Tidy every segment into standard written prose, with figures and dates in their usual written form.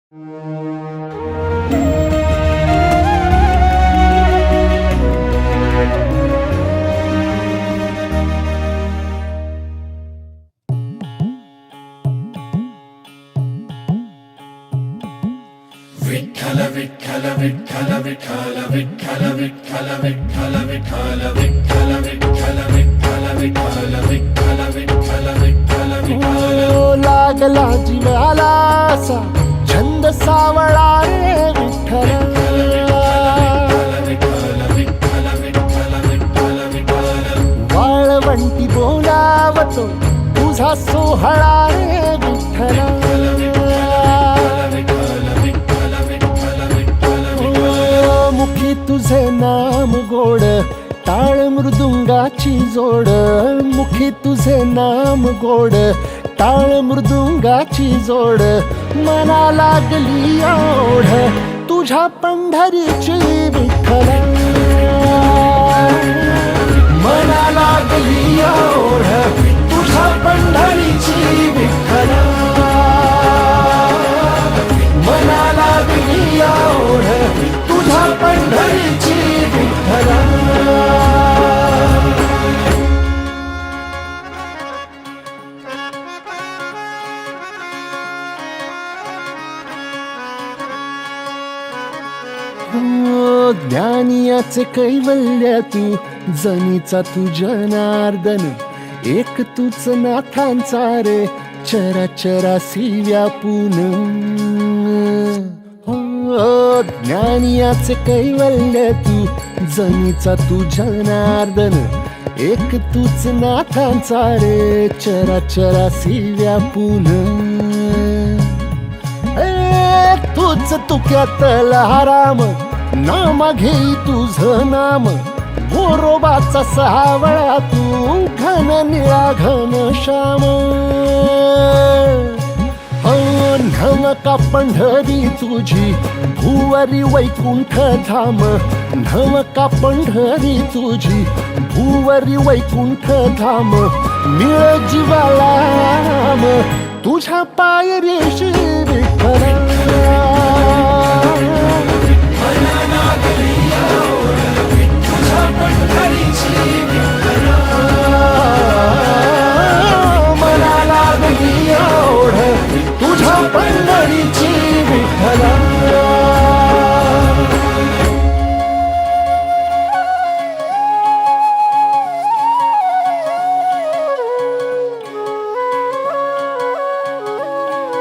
विठ्ठल विठ्ठल विठ्ठल विठ्ठल विठ्ठल विठ्ठल विठ्ठल विठ्ठल विठ्ठल विठ्ठल विठ्ठल विठ्ठल विठ्ठल विठ्ठल विठ्ठल विठ्ठल लागला जीवाला असा छंद सावळा रे विठ्ठल वाळवंटी बोलावतो तुझा सोहळा रे विठ्ठल मुखी तुझे नाम गोड टाळ मृदुंगाची जोड मुखी तुझे नाम गोड टाळ मृदुंगाची जोड मना लागली ओढ तुझ्या पंढरीची विठ्ठल मना लागली ओढ तुझ्या पंढरीची विठ्ठल मना लागली ओढ तुझ्या पंढरीची विठ्ठल ज्ञानियाचे कैवल्य तू जनीचा तू जनार्दन एक तूच नाथांचा रे चराचरासी व्यापून ज्ञानियाचे कैवल्य तू जनीचा तू जनार्दन एक तूच नाथांचा रे चराचरासी व्यापून तूच तुक्यातला राम नाम घेई तुझ नाम गोरोबाचा सावळा तू घन निळा घन श्याम नवका पंढरी तुझी भुवरी वैकुंठ धाम नवका पंढरी तुझी भुवरी वैकुंठ धाम मिळ जीवाला राम तुझ्या पायरीशी विठ्ठल मला लागली ओढ तुझ्या पंढरीची विठ्ठल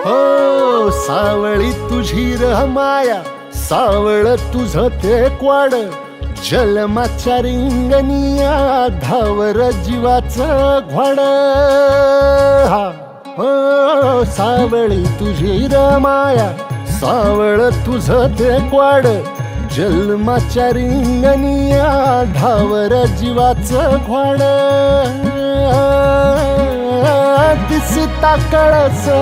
हो सावळी तुझी र माया सावळ तुझ ते क्वाड जलमाच्या रिंगणिया धावर जीवाचं घोड हो सावळी तुझी र माया सावळ तुझ ते क्वाड जन्माच्या रिंगणिया धावर जीवाचं घोड दिसता कळस